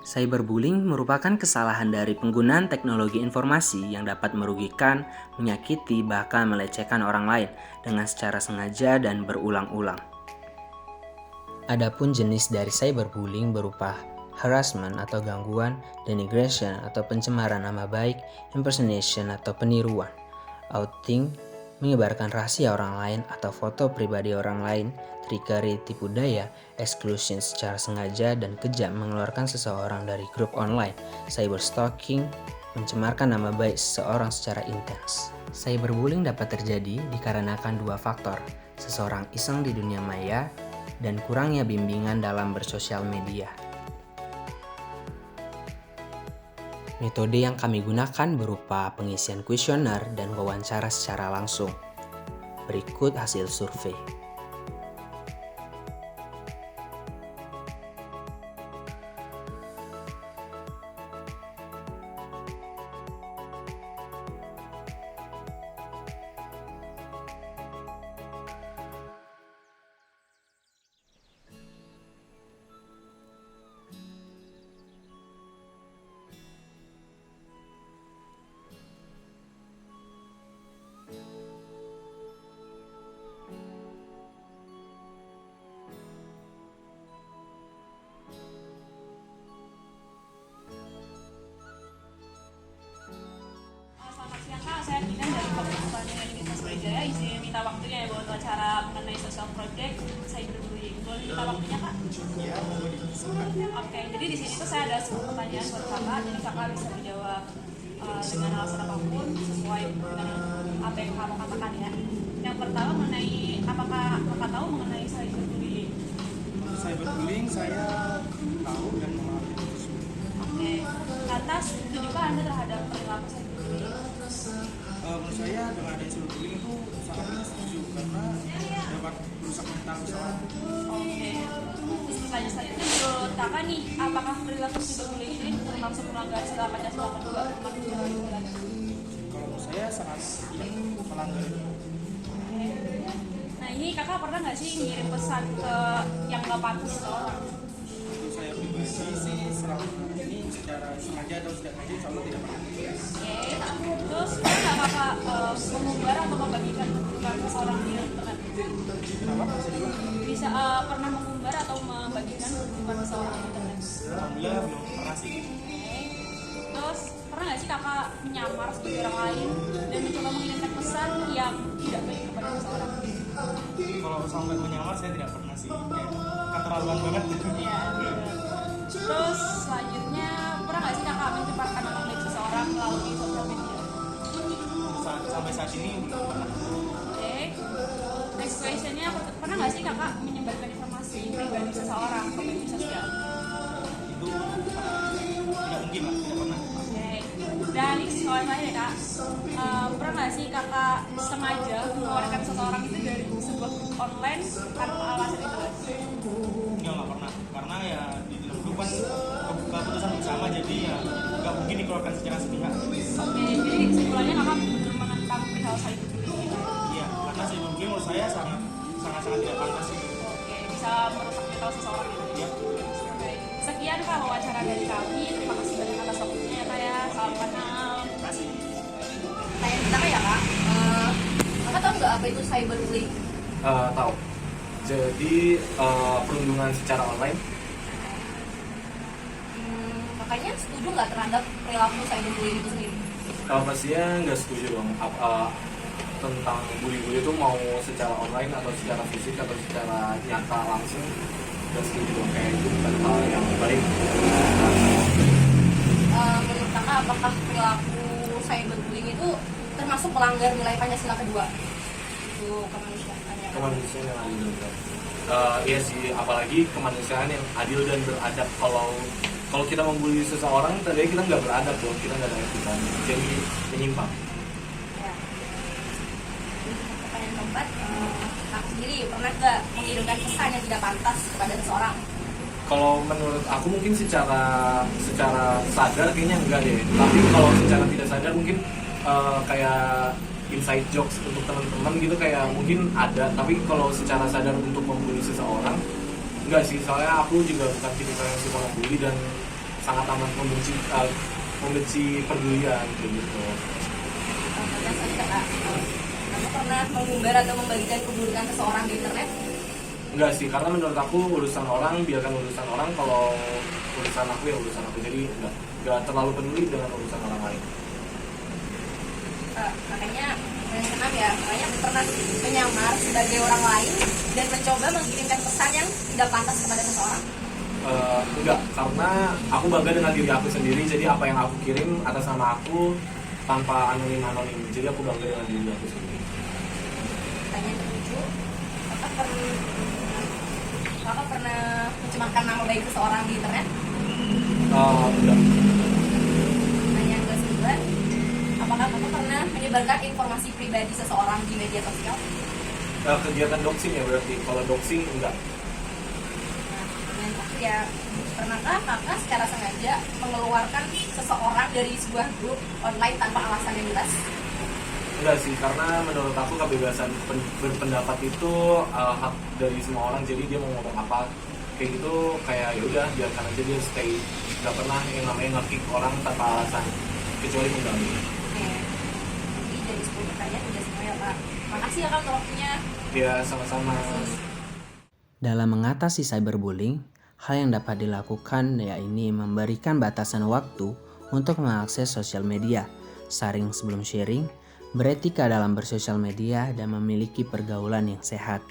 Cyberbullying merupakan kesalahan dari penggunaan teknologi informasi yang dapat merugikan, menyakiti, bahkan melecehkan orang lain dengan secara sengaja dan berulang-ulang. Adapun jenis dari cyberbullying berupa harassment atau gangguan, denigration atau pencemaran nama baik, impersonation atau peniruan, outing, menyebarkan rahasia orang lain atau foto pribadi orang lain, trickery, tipu daya, exclusion secara sengaja dan kejam mengeluarkan seseorang dari grup online, cyberstalking, mencemarkan nama baik seseorang secara intens. Cyberbullying dapat terjadi dikarenakan dua faktor, seseorang iseng di dunia maya dan kurangnya bimbingan dalam bersosial media. Metode yang kami gunakan berupa pengisian kuesioner dan wawancara secara langsung. Berikut hasil survei. Saya Dina dari Fakultas Pertanian Universitas Brawijaya, izin minta waktunya ya buat wawancara mengenai social project cyberbullying. Boleh minta waktunya Kak? Oke, jadi di sini tuh saya ada 10 pertanyaan buat Kakak, jadi Kakak bisa menjawab dengan alasan apapun sesuai dengan apa yang Kakak katakan ya. Yang pertama mengenai apakah Kakak tahu mengenai cyberbullying? Cyberbullying saya tahu dan mengalami itu. Oke, lantas setujukah Anda terhadap perilaku cyberbullying? Menurut saya dengan adanya cyberbullying itu sangat tidak setuju karena dapat merusak mental seseorang. Oke. Terus pertanyaan selanjutnya menurut Kakak nih, apakah perilaku cyberbullying ini termasuk melanggar Sila Pancasila kedua kemanusiaan lingkungan? Kalau menurut saya sangat tidak melanggar itu. Oke. Nah ini Kakak pernah nggak sih ngirim pesan ke yang nggak pantas ke orang? Untuk saya pribadi sih selama ini secara sengaja atau tidak sengaja insya Allah tidak pernah. Oke. Terus pernah nggak Kakak mengumbar atau membagikan keburukan seseorang di internet? Kenapa? Bisa juga? Bisa pernah mengumbar atau membagikan keburukan seseorang di internet? Alhamdulillah belum pernah sih. Oke. Terus pernah nggak sih Kakak menyamar sebagai orang lain dan mencoba mengirimkan pesan yang tidak baik kepada seseorang? Kalau sampai menyamar saya tidak pernah sih. Keterlaluan banget. Iya. Terus selanjutnya pernah nggak sih Kakak mencemarkan nama baik seseorang melalui sosial media? Sampai saat ini belum pernah. Oke. Next questionnya pernah nggak sih Kakak menyebarkan informasi pribadi seseorang ke media sosial? Itu tidak mungkin lah, tidak pernah. Oke. Dan next soal terakhir ya Kak. Pernah nggak sih Kakak sengaja mengeluarkan seseorang itu dari sebuah grup online tanpa alasan itu? Nggak pernah, karena ya di dalam grup kan keputusan bersama, jadi ya nggak mungkin dikeluarkan secara sepihak. Oke, jadi kesimpulannya Kakak benar menentang perihal cyberbullying. Iya, karena cyberbullying menurut saya sangat tidak pantas itu. Oke, bisa merusak mental seseorang gitu. Iya. Oke. Sekian Kak wawancara dari kami. Terima kasih banyak atas waktunya ya Kak ya. Salam kenal. Terima kasih. Tanya pertama ya kak, kakak tahu nggak apa itu cyberbullying? Tahu. Jadi perundungan secara online. Kakaknya setuju nggak terhadap perilaku cyberbullying itu sendiri? Pastinya nggak setuju dong tentang bully-bully itu mau secara online atau secara fisik atau secara nyata langsung. Nggak setuju dong, kayak itu bukan hal yang baik. Menurut kakak apakah perilaku cyberbullying itu termasuk melanggar nilai Pancasila kedua? Itu kemanusiaan. Kemanusiaan yang adil dan iya sih, apalagi kemanusiaan yang adil dan beradab. Kalau kita membuli seseorang, tadi kita nggak beradab dong, kita nggak ada etika, jadi menyimpang. Ya. Pertanyaan keempat, kakak sendiri pernah nggak mengirimkan pesan yang tidak pantas kepada seseorang? Kalau menurut aku mungkin secara sadar kayaknya enggak deh. Tapi kalau secara tidak sadar mungkin kayak inside jokes untuk teman-teman gitu kayak mungkin ada. Tapi kalau secara sadar untuk membuli seseorang enggak sih. Soalnya aku juga bukan tipikal yang suka membuli dan sangat amat membenci pedulian kayak gitu. Kamu pernah mengumbar atau membagikan keburukan seseorang di internet? Enggak sih, karena menurut aku urusan orang biarkan urusan orang, kalau urusan aku ya urusan aku, jadi enggak terlalu peduli dengan urusan orang lain. Makanya yang keenam ya, makanya pernah menyamar sebagai orang lain dan mencoba mengirimkan pesan yang tidak pantas kepada seseorang. Enggak, karena aku bangga dengan diri aku sendiri, jadi apa yang aku kirim atas nama aku tanpa anonim, jadi aku bangga dengan diri aku sendiri. Pertanyaan ketujuh, kakak pernah mencemarkan nama baik seseorang di internet? Enggak. Pertanyaan ke-9, apakah kakak pernah menyebarkan informasi pribadi seseorang di media sosial? Kegiatan doxing ya berarti, kalau doxing enggak. Yang terakhir ya, pernahkah kakak secara sengaja mengeluarkan seseorang dari sebuah grup online tanpa alasan yang jelas? Enggak sih, karena menurut aku kebebasan berpendapat itu hak dari semua orang, jadi dia mau ngomong apa kayak gitu, kayak ya udah biarkan aja dia stay, nggak pernah yang namanya nge-kick orang tanpa alasan kecuali mengganggu. Oke, jadi dari 10 pertanyaan udah semua ya kak. Makasih ya kak untuk waktunya. Ya sama-sama. Dalam mengatasi cyberbullying, hal yang dapat dilakukan yaitu memberikan batasan waktu untuk mengakses sosial media, saring sebelum sharing, beretika dalam bersosial media, dan memiliki pergaulan yang sehat.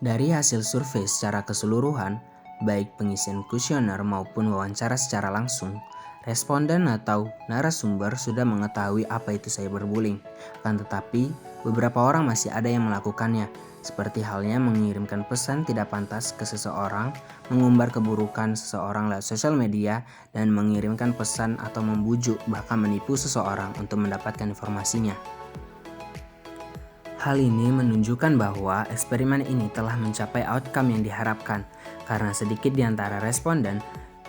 Dari hasil survei secara keseluruhan, baik pengisian kuesioner maupun wawancara secara langsung, responden atau narasumber sudah mengetahui apa itu cyberbullying. Akan tetapi, beberapa orang masih ada yang melakukannya, seperti halnya mengirimkan pesan tidak pantas ke seseorang, mengumbar keburukan seseorang lewat sosial media, dan mengirimkan pesan atau membujuk bahkan menipu seseorang untuk mendapatkan informasinya. Hal ini menunjukkan bahwa eksperimen ini telah mencapai outcome yang diharapkan karena sedikit di antara responden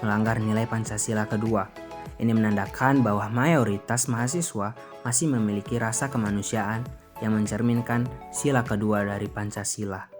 melanggar nilai Pancasila kedua. Ini menandakan bahwa mayoritas mahasiswa masih memiliki rasa kemanusiaan yang mencerminkan sila kedua dari Pancasila.